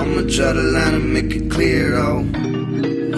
I'ma draw the line and make it clear though.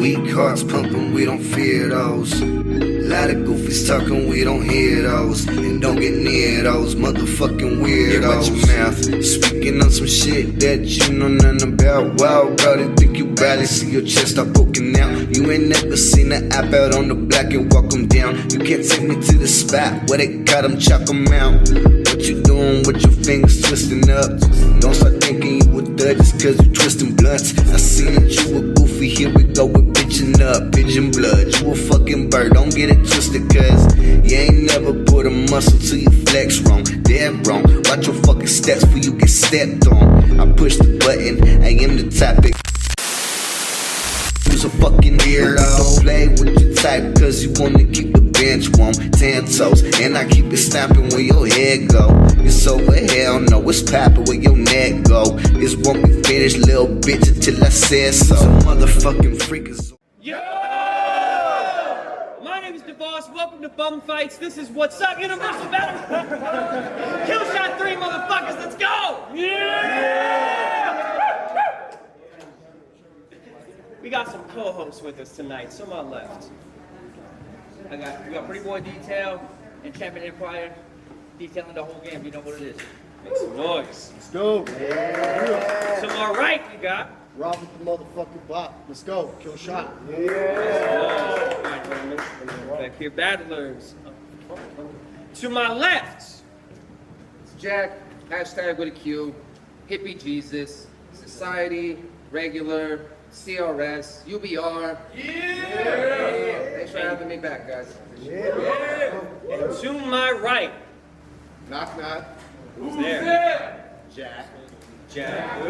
Weak hearts pumping, we don't fear those. Lot of goofies talking, we don't hear those. And don't get near those motherfucking weirdos. Yeah, watch your mouth, speaking on some shit that you know nothing about. Wow, bro, they think you barely see your chest start poking out. You ain't never seen an app out on the block and walk them down. You can't take me to the spot where they got them, chalk them out. What you doing with your fingers twisting up? Don't start thinking you a thug just cause you twisting blunts. I seen that you a goofy, here we go with bitching up, pigeon blood. You a fucking bird, don't get it twisted cause you ain't never put a muscle till you flex wrong. Dead wrong, watch your fucking steps before you get stepped on. I push the button, I am the topic. You's a fucking weirdo. Don't play with your type cause you wanna keep the bench warm. 10 toes, and I keep it stomping where your head go. It's over, hell no, it's popping where your neck go. This won't be finished, little bitch, until I said so. Some motherfucking freak is. Yo! My name is DeVos. Welcome to Bum Fights. This is What's Up Universal Battle. Killshot 3, motherfuckers. Let's go! Yeah! We got some co-hosts with us tonight. So on my left, we got Pretty Boy Detail and Champion Empire detailing the whole game. You know what it is. Make some noise. Let's go. Yeah. To my right, we got Rob with the motherfucking block. Let's go. Killshot. Back here, battlers. To my left, It's Jack, hashtag with a Q, hippie Jesus, society, regular, CRS, UBR. Yeah! Thanks for having me back, guys. Yeah. And to my right, Knock, knock. who's there? Jack. Jack.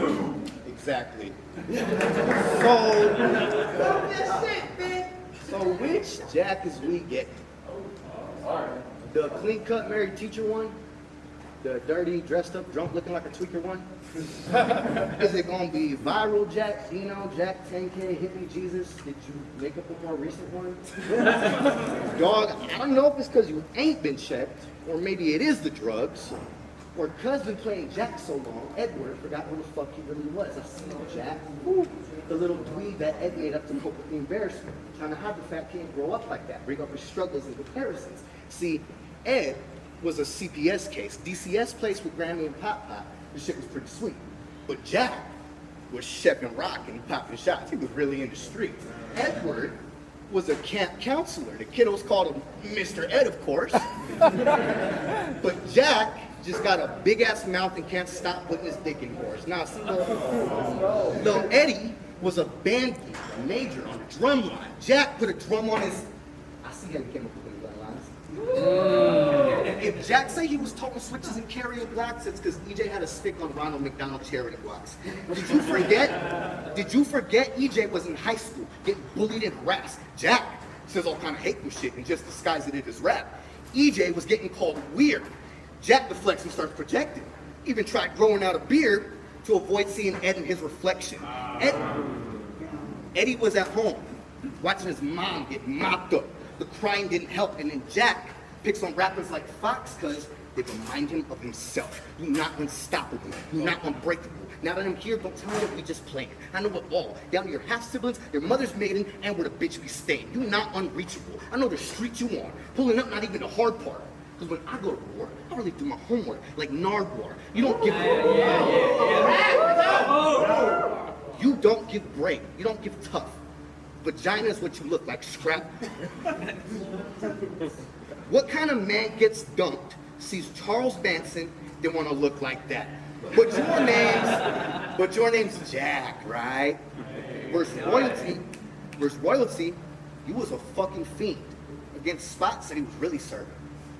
Exactly. So which Jack is we getting? The clean cut married teacher one? The dirty, dressed up, drunk, looking like a tweaker one? Is it gonna be viral Jack, Dino, Jack 10K, hippie Jesus? Did you make up a more recent one? Dog, I don't know if it's because you ain't been checked, or maybe it is the drugs, or cuz been playing Jack so long, Edward forgot who the fuck he really was. I see him, Jack. Woo. The little dweeb that Ed made up to cope with the embarrassment, trying to hide the fact he didn't grow up like that, bring up his struggles and comparisons. See, Ed was a CPS case, DCS place with Grammy and Pop Pop. The shit was pretty sweet. But Jack was chefing rock and popping shots. He was really in the streets. Edward was a camp counselor. The kiddos called him Mr. Ed, of course. But Jack just got a big ass mouth and can't stop putting his dick in whores. Now, see, little Eddie was a band geek, a major on the drum line. Jack put a drum on his. I see how you came up with them lines. If Jack say he was talking switches and carrying blocks, it's because EJ had a stick on Ronald McDonald charity blocks. Did you forget? Did you forget EJ was in high school getting bullied and harassed? Jack says all kind of hateful shit and just disguised it as rap. EJ was getting called weird. Jack deflects and starts projecting. Even tried growing out a beard to avoid seeing Ed in his reflection. Eddie was at home watching his mom get mopped up. The crying didn't help, and then Jack picks on rappers like Fox because they remind him of himself. You're not unstoppable. You're not unbreakable. Now that I'm here, don't tell me that we just playing. I know it all. Down to your half-siblings, your mother's maiden, and where the bitch be staying. You're not unreachable. I know the street you on. Pulling up, not even the hard part. Because when I go to war, I really do my homework, like Nardwar. You don't give You don't give break. You don't give tough. Vagina is what you look like, scrap. What kind of man gets dumped, sees Charles Manson, they want to look like that? But your name's Jack, right? Versus royalty, you was a fucking fiend. Against Spot said he was really serving.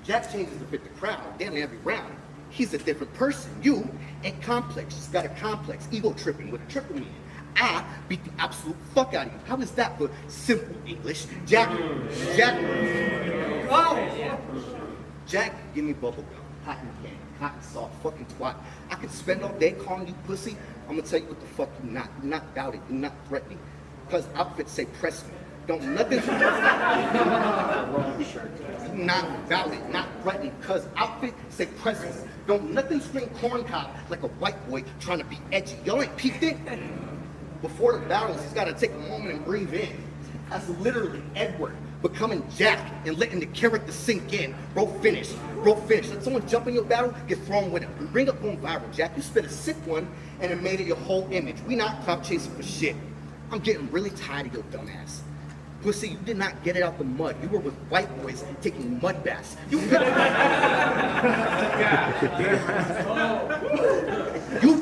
Jack changes to fit the crowd, damn near every round. He's a different person. You ain't complex, just got a complex, ego tripping with a triple meaning. I beat the absolute fuck out of you. How is that for simple English? Jack, give me bubble gum, cotton candy, cotton salt, fucking twat. I could spend all day calling you pussy. I'm gonna tell you what the fuck you're not. You're not doubting, you're not threatening. Cause outfits say press me. Don't nothing. Not valid, not threatening, cuz outfit say president. Don't nothing scream corn cob like a white boy trying to be edgy. Y'all ain't peeped it? Before the battles, he's gotta take a moment and breathe in. That's literally Edward becoming Jack and letting the character sink in. Bro, finish. Bro, finish. Let someone jump in your battle, get thrown with him. Bring up going viral, Jack. You spit a sick one and it made it your whole image. We not clout chasing for shit. I'm getting really tired of your dumbass. Pussy, you did not get it out the mud. You were with white boys taking mud baths. You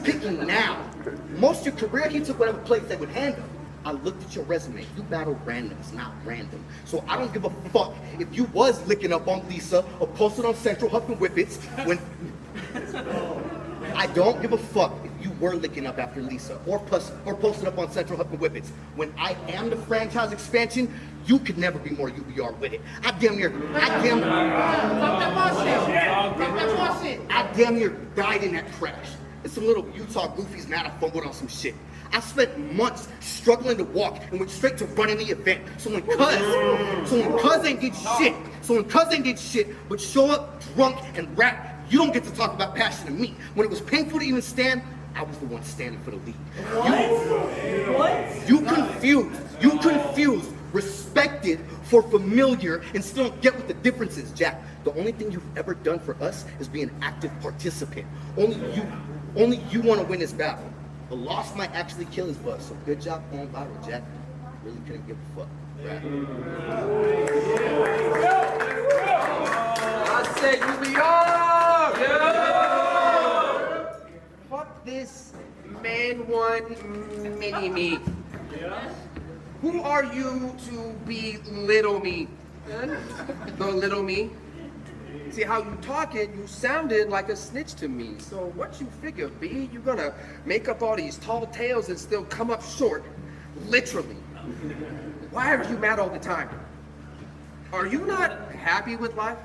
picking now. Most of your career, he took whatever place they would hand him. I looked at your resume. You battle randoms, not random. So I don't give a fuck if you was licking up on Lisa or posted on Central huffing whippets when... I don't give a fuck if you were licking up after Lisa or posted up on Central huffing whippets. When I am the franchise expansion, you could never be more UBR with it. I damn near died in that crash. And some little Utah goofies mad I fumbled on some shit. I spent months struggling to walk and went straight to running the event. So when cuz ain't did shit, but show up drunk and rap, you don't get to talk about passion to me. When it was painful to even stand, I was the one standing for the lead. You confused respected for familiar and still don't get what the difference is, Jack. The only thing you've ever done for us is be an active participant. Only you want to win this battle. The loss might actually kill his buzz, so good job going viral, Jack. Really couldn't give a fuck. Right. I said UBR! Yeah. Fuck this man one mini me. Who are you to belittle me? Belittle me? See how you talking, you sounded like a snitch to me. So what you figure, B? You gonna make up all these tall tales and still come up short? Literally. Why are you mad all the time? Are you not happy with life?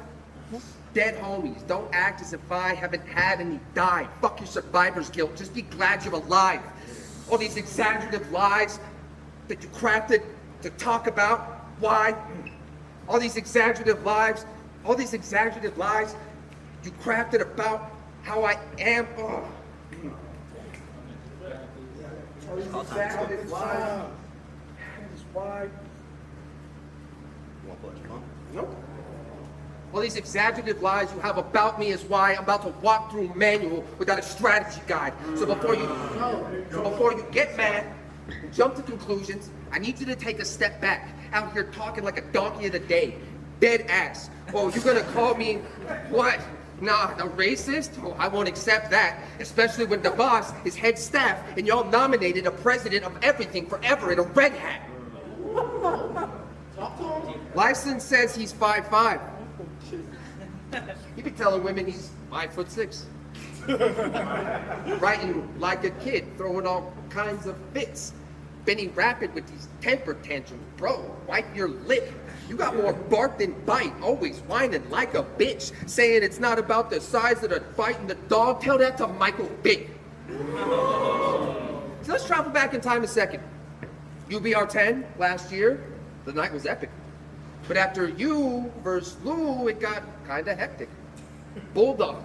Dead homies, don't act as if I haven't had any die. Fuck your survivor's guilt, just be glad you're alive. All these exaggerative lies that you crafted to talk about, why? All these exaggerative lies you crafted about how I am. Oh. All these exaggerative lies. That's why. You want blood, huh? Nope. All these exaggerative lies you have about me is why I'm about to walk through a manual without a strategy guide. So before you get mad and jump to conclusions, I need you to take a step back. Out here talking like a donkey of the day. Dead ass. Oh, you're gonna call me what? Nah, a racist? Oh, I won't accept that. Especially when the boss is head staff and y'all nominated a president of everything forever in a red hat. License says he's 5'5". He be telling women he's 5'6". Writing like a kid, throwing all kinds of fits. Benny rapid with these temper tantrums. Bro, wipe your lip. You got more bark than bite, always whining like a bitch, saying it's not about the size of the fight and the dog. Tell that to Michael Vick. So let's travel back in time a second. UBR 10 last year, the night was epic. But after you versus Lou, it got kinda hectic. Bulldog,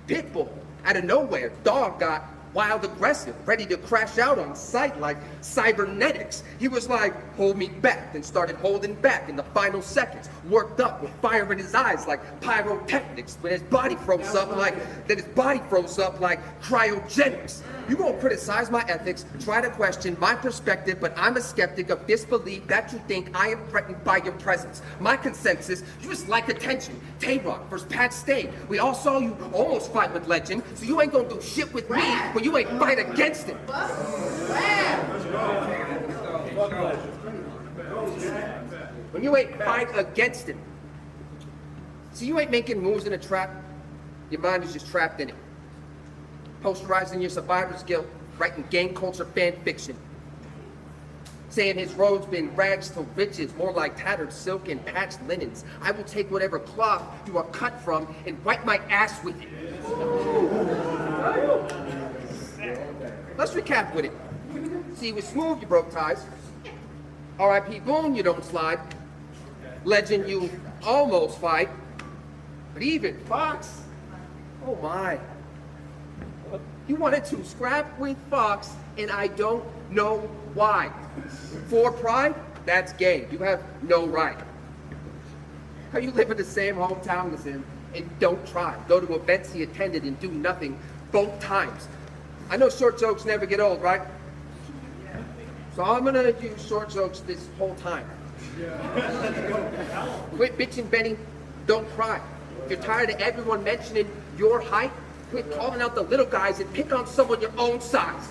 Pitbull, out of nowhere, dog got wild aggressive, ready to crash out on sight like cybernetics. He was like, hold me back, then started holding back in the final seconds, worked up with fire in his eyes like pyrotechnics, when his body froze up like cryogenics. You gonna criticize my ethics, try to question my perspective, but I'm a skeptic of disbelief that you think I am threatened by your presence. My consensus, you just like attention. Tay-Rock versus Pat Stay. We all saw you almost fight with Legend, so you ain't gonna do shit with me when you ain't fight against him. When you ain't fight against him. So you ain't making moves in a trap, your mind is just trapped in it. Posterizing your survivor's guilt, writing gang culture fan fiction. Saying his road's been rags to riches, more like tattered silk and patched linens. I will take whatever cloth you are cut from and wipe my ass with it. Let's recap with it. See, with Smooth, you broke ties. R.I.P. Boone, you don't slide. Legend, you almost fight. But even Fox, oh my. You wanted to scrap with Fox, and I don't know why. For pride, that's gay. You have no right. How you live in the same hometown as him and don't try. Go to events he attended and do nothing both times. I know short jokes never get old, right? So I'm gonna use short jokes this whole time. Quit bitching, Benny. Don't cry. If you're tired of everyone mentioning your height, quit calling out the little guys and pick on someone your own size.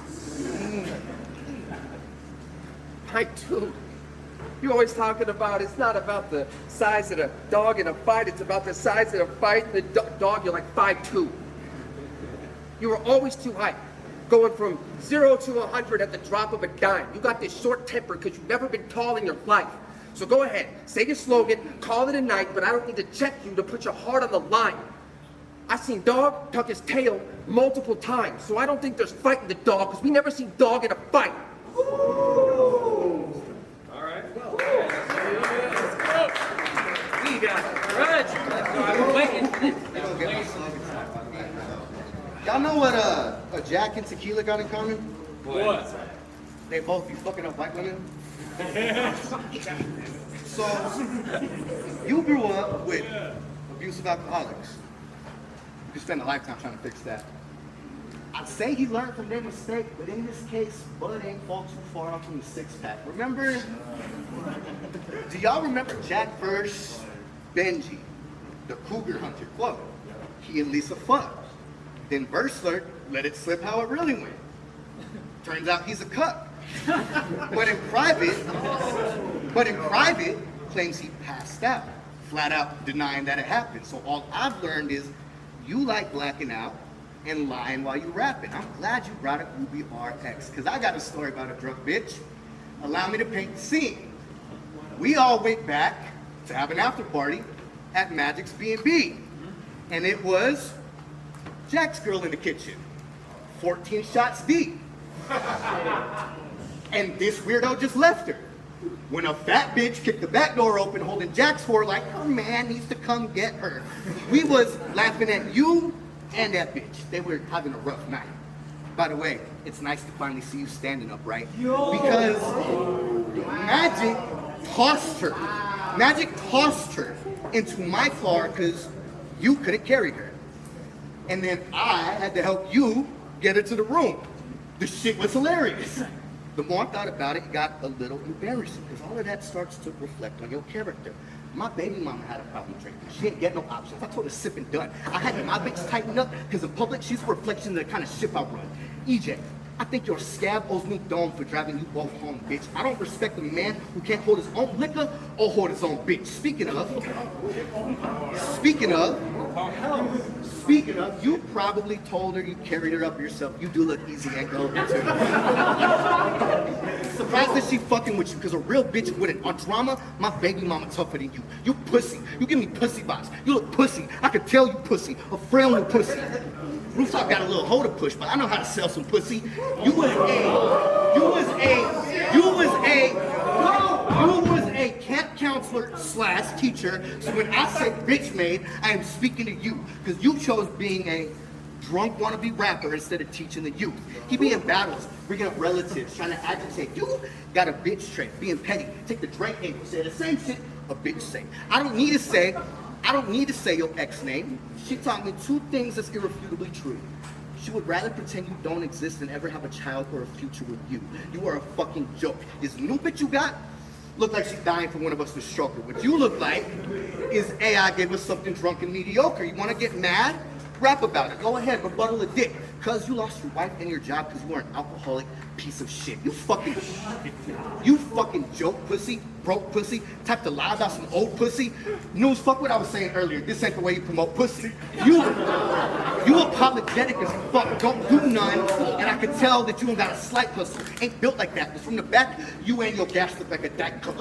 Height too. You're always talking about it's not about the size of the dog in a fight, it's about the size of the fight. The dog, you're like 5'2". You were always too high, going from 0 to 100 at the drop of a dime. You got this short temper because you've never been tall in your life. So go ahead, say your slogan, call it a night, but I don't need to check you to put your heart on the line. I seen dog tuck his tail multiple times, so I don't think there's fighting the dog because we never seen dog in a fight. We got grudge. I've been waiting for this. Y'all know what a Jack and tequila got in common? What? They both be fucking up white women. So, you grew up with abusive alcoholics. You spend a lifetime trying to fix that. I'd say he learned from their mistake, but in this case, Bud ain't fall too far off from the six-pack. Remember? Do y'all remember Jack versus Benji, the cougar hunter quote? He and Lisa fucked. Then Versler let it slip how it really went. Turns out he's a cuck. But in private, claims he passed out, flat out denying that it happened. So all I've learned is you like blacking out and lying while you rapping. I'm glad you brought up UBR because I got a story about a drunk bitch. Allow me to paint the scene. We all went back to have an after party at Magic's B&B. And it was Jack's girl in the kitchen, 14 shots deep. And this weirdo just left her. When a fat bitch kicked the back door open holding Jack's for like, her man needs to come get her. We was laughing at you and that bitch. They were having a rough night. By the way, it's nice to finally see you standing up, right? Because Magic tossed her into my car because you couldn't carry her. And then I had to help you get her to the room. The shit was hilarious. The more I thought about it, it got a little embarrassing because all of that starts to reflect on your character. My baby mama had a problem drinking. She didn't get no options. I told her sip and done. I had my bitch tighten up because in public, she's a reflection of the kind of ship I run. EJ, I think your scab owes me dome for driving you both home, bitch. I don't respect a man who can't hold his own liquor or hold his own bitch. Speaking of, you probably told her you carried her up yourself. You do look easy and go too. Surprised that she fucking with you, because a real bitch wouldn't. On drama, my baby mama tougher than you. You pussy. You give me pussy vibes. You look pussy. I can tell you pussy. A frail little pussy. Rooftop got a little hole to push, but I know how to sell some pussy. You was a camp counselor / teacher. So when I say bitch made, I am speaking to you, because you chose being a drunk wannabe rapper instead of teaching the youth. He be in battles, bringing up relatives, trying to agitate. You got a bitch trait, being petty. Take the Drake angle, say the same shit a bitch say. I don't need to say your ex name. She taught me two things that's irrefutably true. She would rather pretend you don't exist than ever have a child or a future with you. You are a fucking joke. This new bitch you got look like she's dying for one of us to stroke her. What you look like is AI gave us something drunk and mediocre. You want to get mad? Rap about it. Go ahead, rebuttal a dick. Cause you lost your wife and your job because you were an alcoholic piece of shit. You fucking joke pussy, broke pussy, type to lie about some old pussy. News, fuck what I was saying earlier. This ain't the way you promote pussy. You apologetic as fuck, don't do none, and I can tell that you ain't got a slight hustle. Ain't built like that. Because from the back, you and your gas look like a Diet Coke.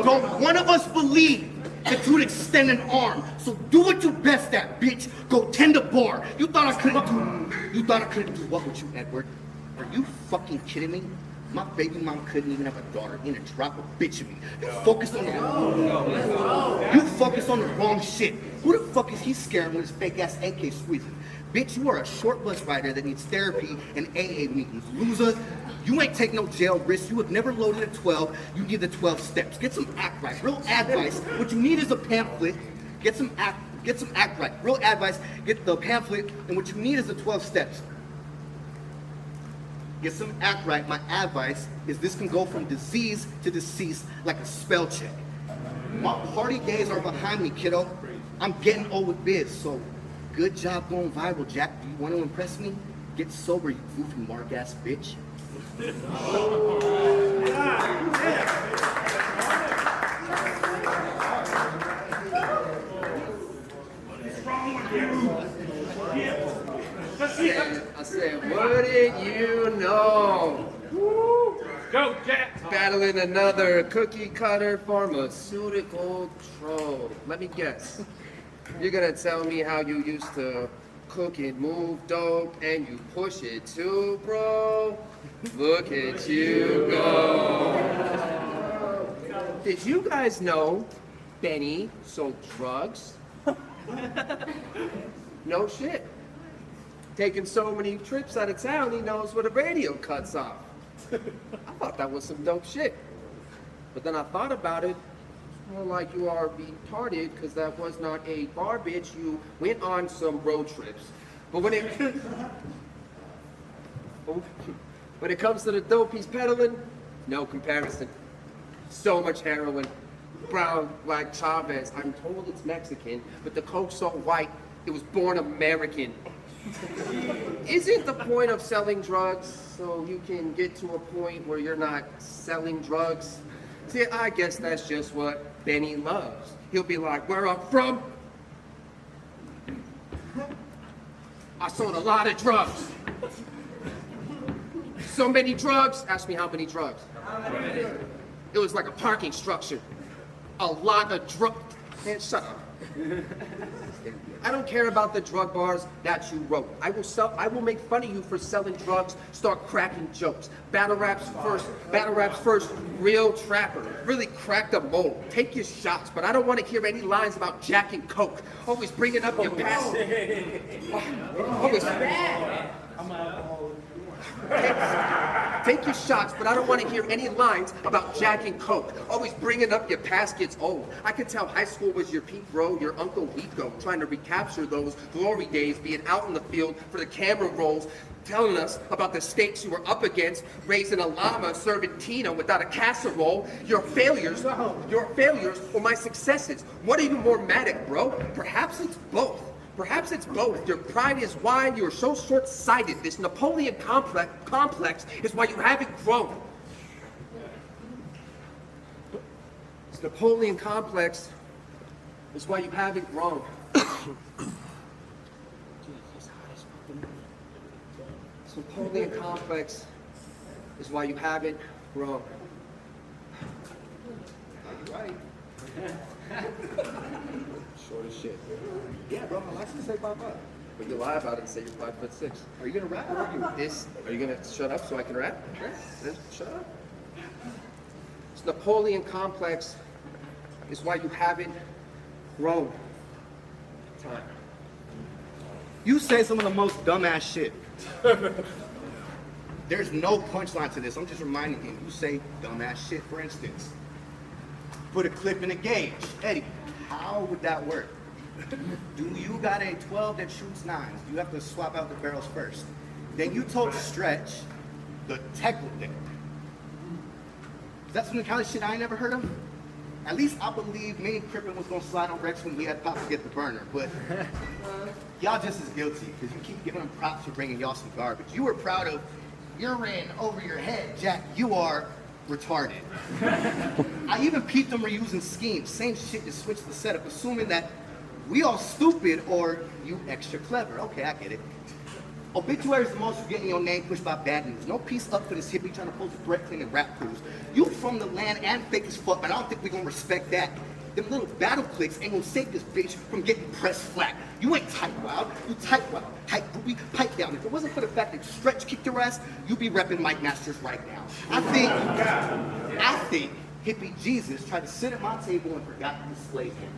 Don't one of us believe that you would extend an arm. So do what you best at, bitch. Go tend a bar. You thought I couldn't do what with you, Edward? Are you fucking kidding me? My baby mom couldn't even have a daughter in a drop of bitch of me. You focused on the wrong shit. Who the fuck is he scaring with his fake ass AK squeezing? Bitch, you are a short bus rider that needs therapy and AA meetings. Loser, you ain't take no jail risks. You have never loaded a 12. You need the 12 steps. Get some act right. Real advice. What you need is a pamphlet. Get some act right. Real advice. Get the pamphlet. And what you need is the 12 steps. Get some act right. My advice is this can go from disease to deceased like a spell check. My party days are behind me, kiddo. I'm getting old with biz, so good job going viral, Jack. Do you want to impress me? Get sober, you goofy mark-ass bitch. I said, what did you know? Go, Jack! Battling another cookie cutter pharmaceutical troll. Let me guess. You're gonna tell me how you used to cook and move dope and you push it too, bro? Look at you go. Did you guys know Benny sold drugs? No shit. Taking so many trips out of town, he knows where the radio cuts off. I thought that was some dope shit. But then I thought about it, more like you are retarded, because that was not a bar, bitch. You went on some road trips. But when it comes to the dope he's peddling, no comparison. So much heroin, brown like Chavez. I'm told it's Mexican, but the coke's so white, it was born American. Isn't the point of selling drugs so you can get to a point where you're not selling drugs? See, I guess that's just what Benny loves. He'll be like, where I'm from, I sold a lot of drugs. So many drugs. Ask me how many drugs. It was like a parking structure. A lot of drugs. Man, shut up. I don't care about the drug bars that you wrote. I will make fun of you for selling drugs, start cracking jokes. Battle raps first, real trapper. Really crack the mold. Take your shots, but I don't want to hear any lines about Jack and Coke. Always bringing up your past. Always. Take your shots, but I don't want to hear any lines about Jack and Coke. Always bringing up your past gets old. I can tell high school was your peak, bro. Your Uncle Rico trying to recapture those glory days, being out in the field for the camera rolls, telling us about the stakes you were up against, raising a llama, serving Tina without a casserole. Your failures were my successes. What are you more mad at, bro? Perhaps it's both. Perhaps it's both. Your pride is why you are so short-sighted. This Napoleon complex is why you haven't grown. This Napoleon complex is why you haven't grown. This Napoleon complex is why you haven't grown. You're right. Short as shit. Yeah, bro, my license say 5'5". But you lie about it and say you're 5'6". Are you gonna rap or are you? Are you gonna shut up so I can rap? Sure. Then shut up. This Napoleon complex is why you haven't grown. Time. You say some of the most dumbass shit. There's no punchline to this. I'm just reminding you. You say dumbass shit, for instance. Put a clip in a gauge. Eddie, how would that work? Do you got a 12 that shoots 9s? You have to swap out the barrels first. Then you told Stretch the technical thing. That's some kind of shit I ain't never heard of. At least I believe me and Crippen was gonna slide on Rex when we had Pop to get the burner, but y'all just as guilty because you keep giving them props for bringing y'all some garbage. You were proud of you're in over your head, Jack. You are retarded. I even peeped them reusing schemes. Same shit, just switch the setup, assuming that we all stupid or you extra clever. Okay, I get it. Obituary is the most for getting your name pushed by bad news. No peace up for this hippie trying to pull the threat clean and rap crews. You from the land and fake as fuck, but I don't think we gonna respect that. Them little battle clicks ain't gonna save this bitch from getting pressed flat. You ain't tight wild, you tight wild. Tight groupie, pipe down. If it wasn't for the fact that Stretch kicked your ass, you'd be repping Mike Masters right now. I think hippie Jesus tried to sit at my table and forgot to display him.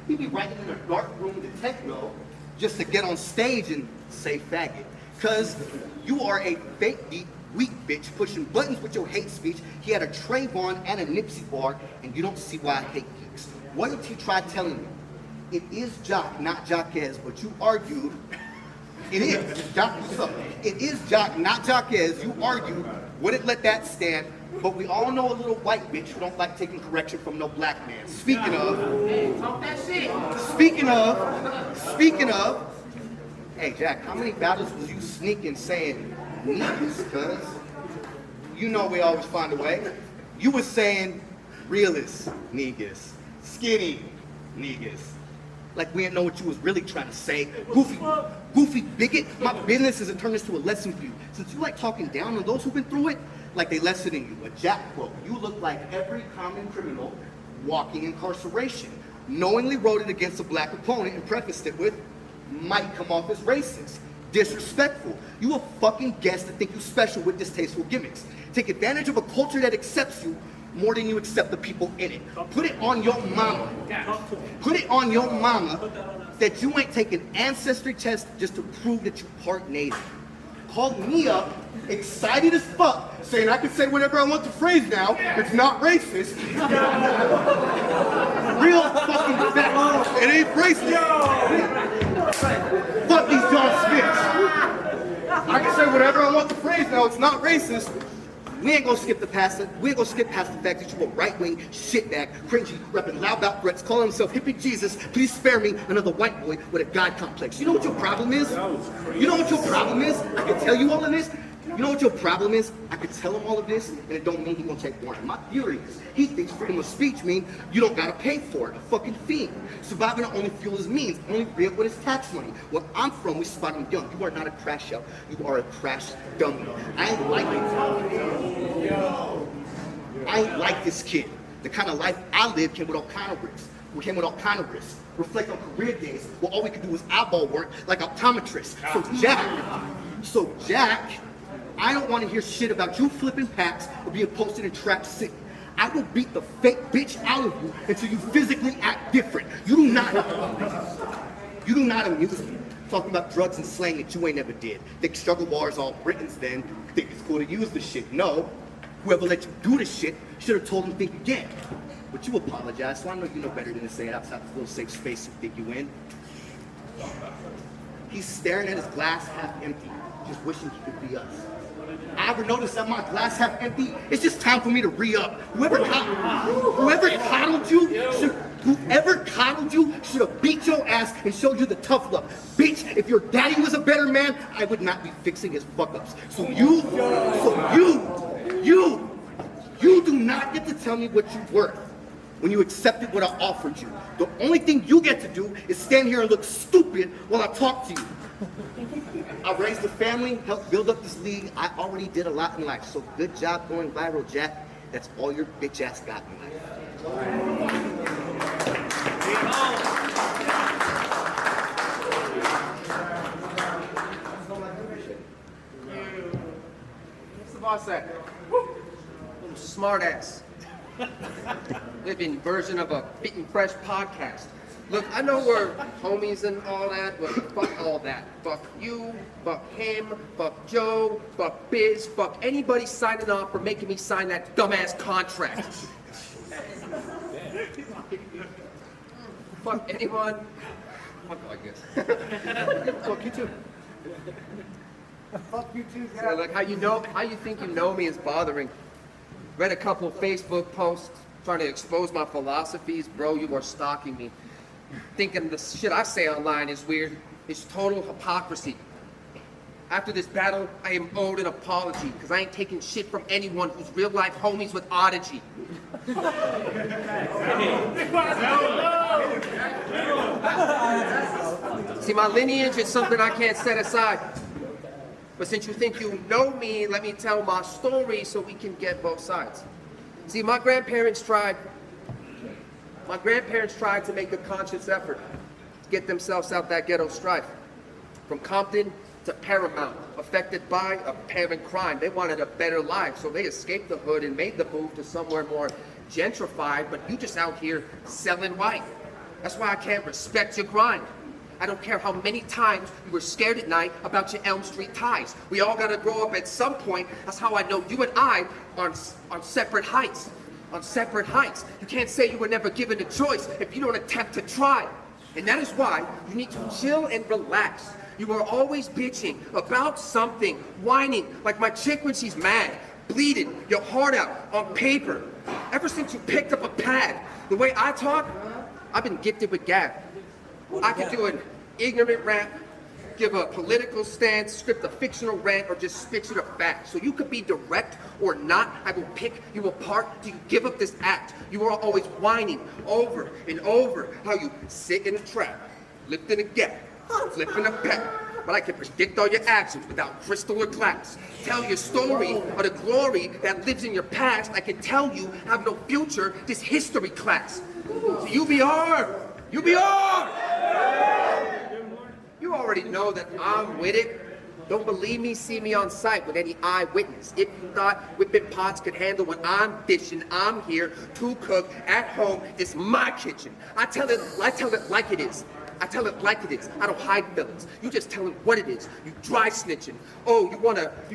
He'd be writing in a dark room to techno just to get on stage and say faggot. Cause you are a fake geek, weak bitch pushing buttons with your hate speech. He had a Trayvon and a Nipsey bar, and you don't see why I hate geeks. What if he tried telling you? It is Jock, not Jacquez, but you argued. It is Jock. It is Jock, not Jacquez. You argued. Wouldn't let that stand. But we all know a little white bitch who don't like taking correction from no black man. Speaking of, hey Jack, how many battles was you sneaking saying niggas? Cause you know we always find a way. You was saying realist niggas, skinny niggas. Like we didn't know what you was really trying to say. Goofy bigot. My business is to turn this to a lesson for you. Since you like talking down on those who've been through it, like they lessoning you. A Jack quote. You look like every common criminal walking incarceration. Knowingly wrote it against a black opponent and prefaced it with, might come off as racist, disrespectful. You a fucking guest that think you special with distasteful gimmicks. Take advantage of a culture that accepts you more than you accept the people in it. Put it on your mama. Put it on your mama that you ain't taking ancestry tests just to prove that you part native. Called me up, excited as fuck, saying I can say whatever I want to phrase now. It's not racist. Real fucking fact. It ain't racist. Fuck these John Smiths. I can say whatever I want to phrase now. It's not racist. We ain't gonna skip past the fact that you a right-wing shitbag, cringy, repping loud about threats, calling himself hippie Jesus. Please spare me, another white boy with a God complex. You know what your problem is? You know what your problem is? I can tell you all of this. You know what your problem is? I could tell him all of this, and it don't mean he gonna take warning. My theory is, he thinks freedom of speech means you don't gotta pay for it. A fucking fiend. Surviving to only fuel his means, only real with his tax money. Where I'm from, we spot him young. You are not a crash out. You are a crash dummy. I ain't like it. I ain't like this kid. The kind of life I live came with all kind of risks. We came with all kind of risks. Reflect on career days where all we could do was eyeball work like optometrists. So Jack, I don't want to hear shit about you flipping packs or being posted in Trap City. I will beat the fake bitch out of you until you physically act different. You do not amuse me. Talking about drugs and slang that you ain't never did. Think struggle bars all Britons then. Think it's cool to use the shit. No. Whoever let you do the shit should have told him think again. But you apologize, so I know you know better than to say it outside this little safe space you think you in. He's staring at his glass half empty, just wishing he could be us. I ever noticed that my glass half empty? It's just time for me to re-up. Whoever coddled you should have beat your ass and showed you the tough love. Bitch, if your daddy was a better man, I would not be fixing his fuck-ups. So you do not get to tell me what you're worth when you accepted what I offered you. The only thing you get to do is stand here and look stupid while I talk to you. I raised a family, helped build up this league. I already did a lot in life, so good job going viral, Jack. That's all your bitch ass got in life. What's the boss at? Little smart ass. Living version of a Bitten Fresh podcast. Look, I know we're homies and all that, but fuck all that. Fuck you, fuck him, fuck Joe, fuck Biz, fuck anybody signing off or making me sign that dumbass contract. Fuck anyone. Fuck, I guess. Fuck you too. Fuck you too, Yeah, like how you think you know me is bothering. Read a couple of Facebook posts trying to expose my philosophies. Bro, you are stalking me. Thinking the shit I say online is weird. It's total hypocrisy. After this battle, I am owed an apology because I ain't taking shit from anyone who's real life homies with Oddity. See, my lineage is something I can't set aside. But since you think you know me, let me tell my story so we can get both sides. See, my grandparents tried to make a conscious effort. get themselves out that ghetto strife. From Compton to Paramount, affected by apparent crime. They wanted a better life, so they escaped the hood and made the move to somewhere more gentrified, but you just out here selling white. That's why I can't respect your grind. I don't care how many times you were scared at night about your Elm Street ties. We all gotta grow up at some point. That's how I know you and I are on separate heights. On separate heights. You can't say you were never given a choice if you don't attempt to try. And that is why you need to chill and relax. You are always bitching about something, whining like my chick when she's mad, bleeding your heart out on paper. Ever since you picked up a pad, the way I talk, I've been gifted with gab. I can do an ignorant rant, give a political stance, script a fictional rant, or just spit you the facts. So you could be direct or not. I will pick you apart till you give up this act. You are always whining over and over how you sit in a trap, lifting a gap, flipping a pet. But I can predict all your actions without crystal or glass. Tell your story of the glory that lives in your past. I can tell you have no future, this history class. So UBR! UBR! You already know that I'm with it. Don't believe me, see me on site with any eyewitness. If you thought whipping pots could handle what I'm dishing, I'm here to cook at home. It's my kitchen. I tell it like it is. I tell it like it is. I don't hide feelings. You just tell it what it is. You dry snitching. Oh, you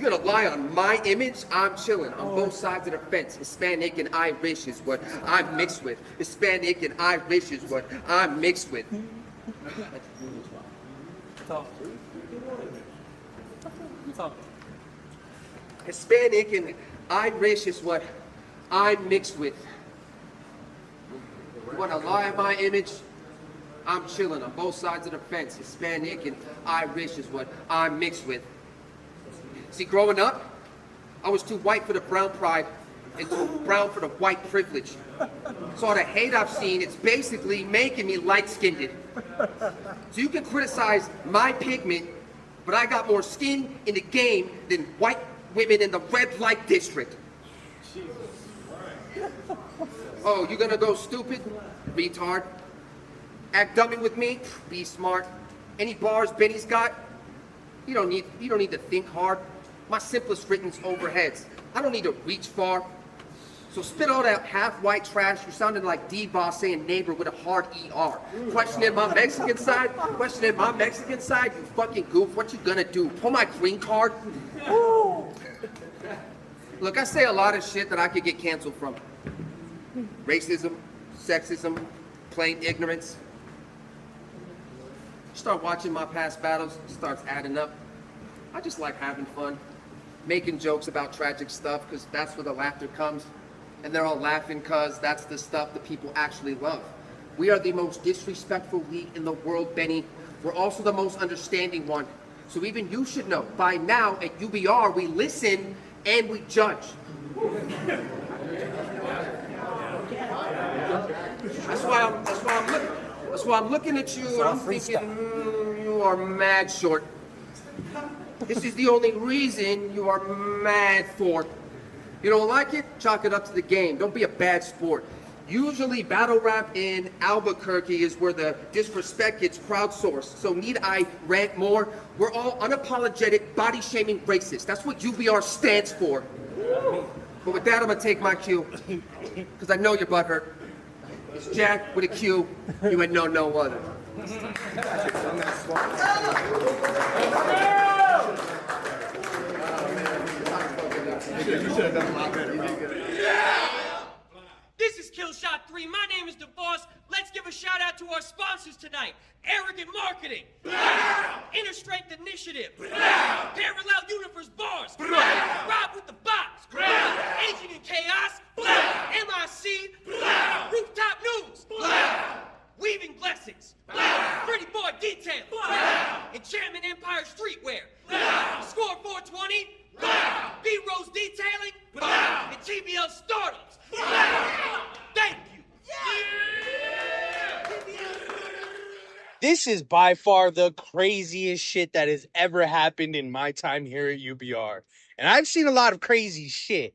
gonna lie on my image? I'm chilling on both sides of the fence. Hispanic and Irish is what I'm mixed with. Hispanic and Irish is what I'm mixed with. Hispanic and Irish is what I'm mixed with. You wanna lie on my image? I'm chilling on both sides of the fence. Hispanic and Irish is what I'm mixed with. See, growing up, I was too white for the brown pride and too brown for the white privilege. So all the hate I've seen, it's basically making me light-skinned. So you can criticize my pigment, but I got more skin in the game than white women in the red light district. Oh, you gonna go stupid? Retard. Act dummy with me? Be smart. Any bars Benny's got? You don't need to think hard. My simplest written's overheads. I don't need to reach far. So spit all that half-white trash. You sounded like D-Boss saying neighbor with a hard ER. Questioning my Mexican side? Questioning my Mexican side? You fucking goof. What you gonna do? Pull my green card? Look, I say a lot of shit that I could get canceled from. Racism, sexism, plain ignorance. Start watching my past battles, it starts adding up. I just like having fun, making jokes about tragic stuff, because that's where the laughter comes. And they're all laughing because that's the stuff that people actually love. We are the most disrespectful league in the world, Benny. We're also the most understanding one. So even you should know, by now at UBR, we listen and we judge. That's why I'm looking at you and I'm thinking, you are mad short. This is the only reason you are mad for. You don't like it? Chalk it up to the game. Don't be a bad sport. Usually battle rap in Albuquerque is where the disrespect gets crowdsourced. So need I rant more? We're all unapologetic, body-shaming racists. That's what UBR stands for. But with that, I'm gonna take my cue, because I know your butt hurt. It's Jack with a Q. You ain't know no other. This is Killshot 3. My name is DeVos. Let's give a shout out to our sponsors tonight. Arrogant Marketing. Inner Strength Initiative. Parallel Universe Bars. Rob with the Box. Agent in Chaos. MIC. Rooftop News. Weaving Blessings. Pretty Boy Detail. Enchantment Empire Streetwear. Score 420. B-Rose Detailing. And TBL Startups. Thank you. This is by far the craziest shit that has ever happened in my time here at UBR. And I've seen a lot of crazy shit.